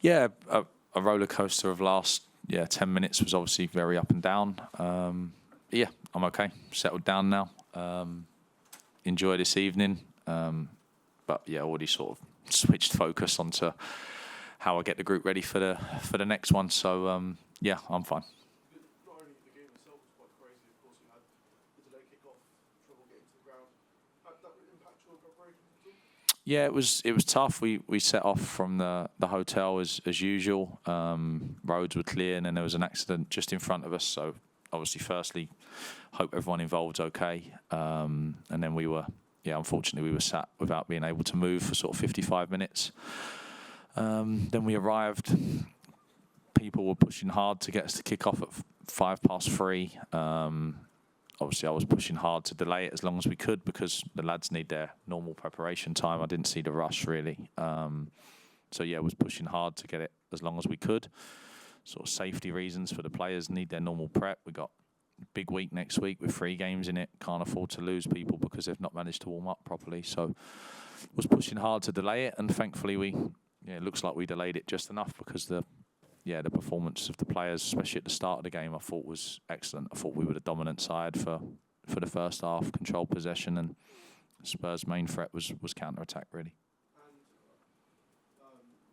Yeah, a roller coaster of last 10 minutes was obviously very up and down. Yeah, I'm okay, settled down now. Enjoy this evening, but yeah, already sort of switched focus onto how I get the group ready for the next one. So yeah, I'm fine. Not only the game itself was quite crazy, of course, you had the delay kick-off, trouble getting to the ground. How did that impact your preparation at all? Yeah, it was tough. We set off from the hotel as usual. Roads were clear, and then there was an accident just in front of us. So obviously, firstly, hope everyone involved's okay. And then unfortunately, we were sat without being able to move for sort of 55 minutes. Then we arrived. People were pushing hard to get us to kick off at 3:05. Obviously, I was pushing hard to delay it as long as we could because the lads need their normal preparation time. I didn't see the rush, really. So, yeah, I was pushing hard to get it as long as we could. Sort of safety reasons for the players need their normal prep. We got a big week next week with 3 games in it. Can't afford to lose people because they've not managed to warm up properly. So, was pushing hard to delay it. And thankfully, it looks like we delayed it just enough because the performance of the players, especially at the start of the game, I thought was excellent. I thought we were the dominant side for the first half, controlled possession, and Spurs' main threat was counter-attack, really. And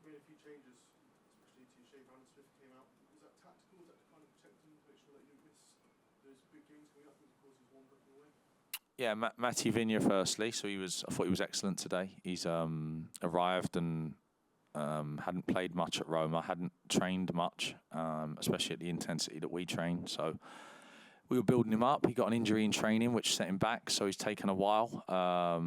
made a few changes, especially to Shea Van Smith came out. Was that tactical? Was that to kind of protect him, to make sure that you don't miss those big games coming up and cause his one breaking away? Yeah, Matty Vigna firstly. So I thought he was excellent today. He's arrived and hadn't played much at Roma, hadn't trained much, especially at the intensity that we train. So we were building him up. He got an injury in training, which set him back. So he's taken a while. I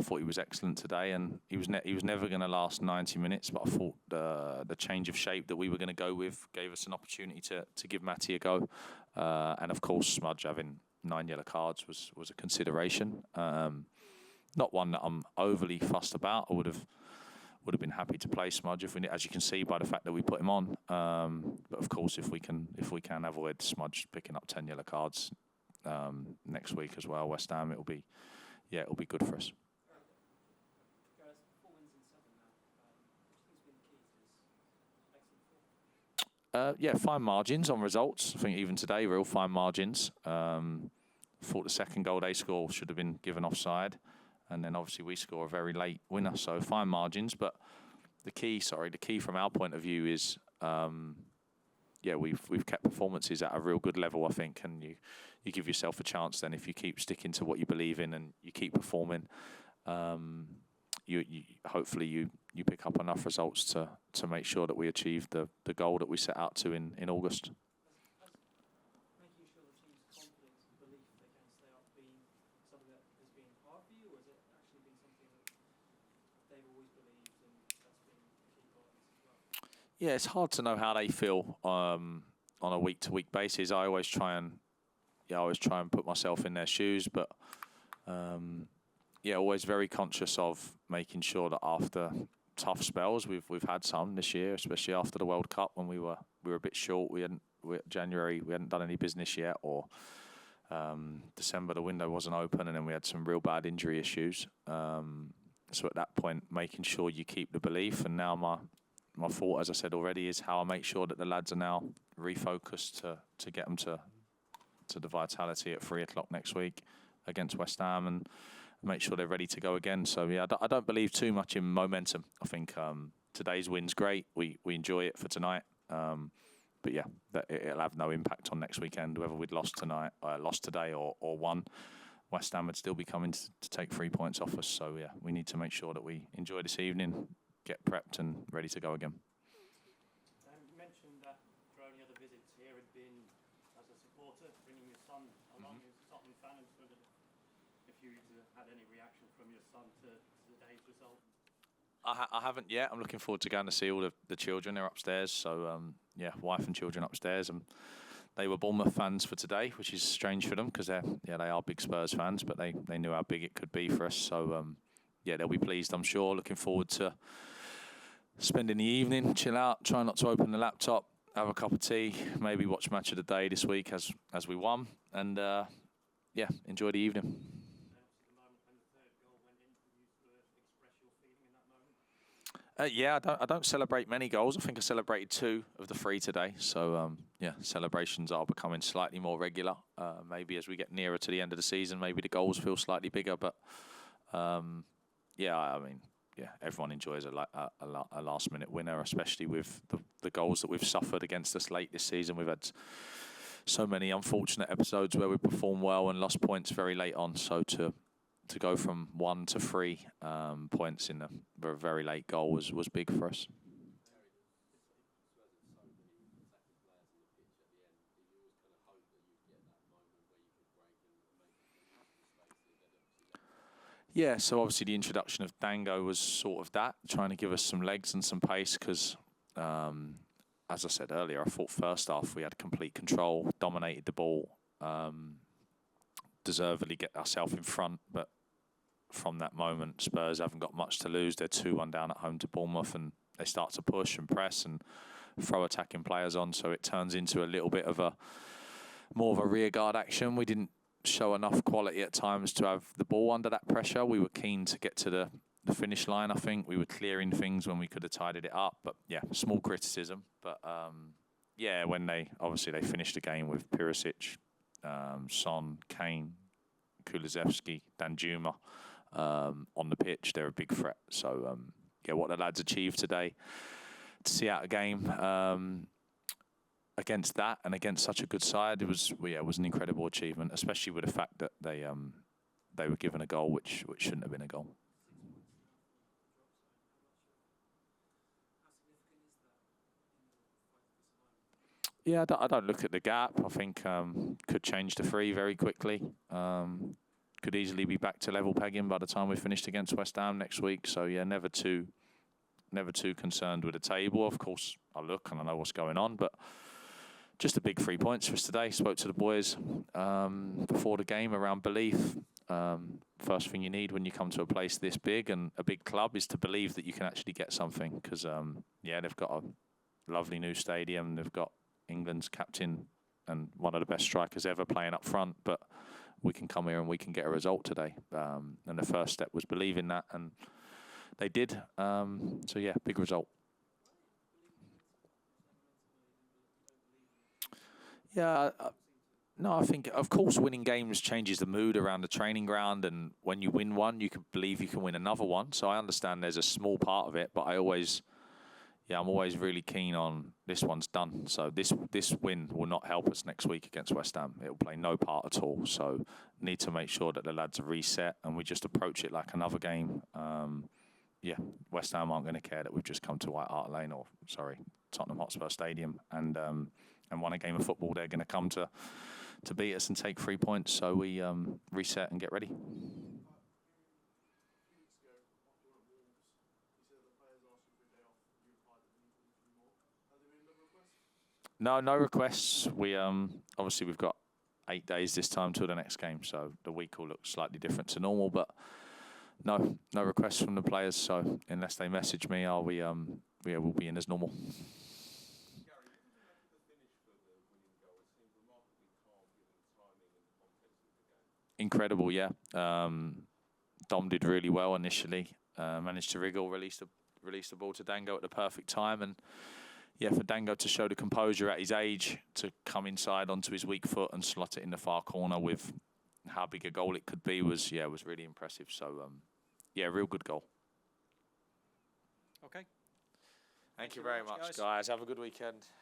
thought he was excellent today, and he was never going to last 90 minutes. But I thought the change of shape that we were going to go with gave us an opportunity to give Matty a go. And of course, Smudge having 9 yellow cards was a consideration. Not one that I'm overly fussed about. I would have been happy to play Smudge as you can see by the fact that we put him on. But of course, if we can avoid Smudge picking up 10 yellow cards next week as well, West Ham, it'll be good for us. Guys, 4 wins in 7 now. Which has been the key to this excellent form? Fine margins on results. I think even today, real fine margins. Thought the second goal they scored should have been given offside. And then obviously we score a very late winner, so fine margins. But the key from our point of view is, we've kept performances at a real good level, I think, and you give yourself a chance then if you keep sticking to what you believe in and you keep performing. Hopefully you pick up enough results to make sure that we achieve the goal that we set out to in August. Making sure the team's confidence and belief they can stay up been something that has been hard for you, or has it actually been something that they've always believed and that's been a key part of this as well? Yeah, it's hard to know how they feel on a week-to-week basis. I always try and put myself in their shoes, but always very conscious of making sure that after tough spells we've had some this year, especially after the World Cup when we were a bit short. January we hadn't done any business yet, or December the window wasn't open, and then we had some real bad injury issues. So at that point, making sure you keep the belief. And now my thought, as I said already, is how I make sure that the lads are now refocused to get them to the vitality at 3:00 next week against West Ham, and make sure they're ready to go again. So I don't believe too much in momentum. I think today's win's great. We enjoy it for tonight. But it'll have no impact on next weekend. Whether we'd lost today or won, West Ham would still be coming to take 3 points off us. So we need to make sure that we enjoy this evening, get prepped and ready to go again. You mentioned that your only other visits here had been as a supporter, bringing your son along as a Tottenham fan, and wondered if you had any reaction from your son to today's result. I haven't yet. I'm looking forward to going to see all the children. They're upstairs, so wife and children upstairs, and they were Bournemouth fans for today, which is strange for them because they are big Spurs fans, but they knew how big it could be for us. So they'll be pleased, I'm sure. Looking forward to spending the evening, chill out, try not to open the laptop, have a cup of tea, maybe watch Match of the Day this week as we won, and enjoy the evening. Yeah, I don't celebrate many goals. I think I celebrated 2 of the 3 today. So yeah, celebrations are becoming slightly more regular. Maybe as we get nearer to the end of the season, maybe the goals feel slightly bigger. But yeah, I mean, yeah, everyone enjoys a last minute winner, especially with the goals that we've suffered against us late this season. We've had so many unfortunate episodes where we performed well and lost points very late on. So to go from 1 to 3 points in a very late goal was big for us. Yeah, so obviously the introduction of Dango was sort of that, trying to give us some legs and some pace because, as I said earlier, I thought first half we had complete control, dominated the ball, deservedly get ourselves in front, but from that moment, Spurs haven't got much to lose. They're 2-1 down at home to Bournemouth, and they start to push and press and throw attacking players on, so it turns into a little bit of more of a rearguard action. We didn't show enough quality at times to have the ball under that pressure. We were keen to get to the finish line, I think. We were clearing things when we could have tidied it up. But, yeah, small criticism. But, yeah, when they finished the game with Perisic, Son, Kane, Kulusevski, Danjuma on the pitch, they're a big threat. So, yeah, what the lads achieved today to see out a game against that and against such a good side, it was an incredible achievement, especially with the fact that they were given a goal which shouldn't have been a goal. Yeah, I don't look at the gap. I think could change to 3 very quickly. Could easily be back to level pegging by the time we finished against West Ham next week. So yeah, never too concerned with the table. Of course, I look and I know what's going on, but just a big 3 points for us today. Spoke to the boys before the game around belief. First thing you need when you come to a place this big and a big club is to believe that you can actually get something. Because, yeah, they've got a lovely new stadium. They've got England's captain and one of the best strikers ever playing up front. But we can come here and we can get a result today. And the first step was believing that. And they did. So, yeah, big result. Yeah, no, I think, of course, winning games changes the mood around the training ground. And when you win one, you can believe you can win another one. So I understand there's a small part of it, but I'm always really keen on this one's done. So this win will not help us next week against West Ham. It will play no part at all. So need to make sure that the lads are reset and we just approach it like another game. Yeah, West Ham aren't going to care that we've just come to Tottenham Hotspur Stadium and won a game of football. They're going to come to beat us and take 3 points. So we reset and get ready. No requests. We obviously we've got 8 days this time till the next game, so the week will look slightly different to normal. But no requests from the players. So unless they message me, we'll be in as normal. Incredible, yeah. Dom did really well initially. Managed to wriggle, release the ball to Dango at the perfect time, and yeah, for Dango to show the composure at his age, to come inside onto his weak foot and slot it in the far corner with how big a goal it could be was really impressive. So yeah, real good goal. Okay. Thank you very much, guys. Have a good weekend.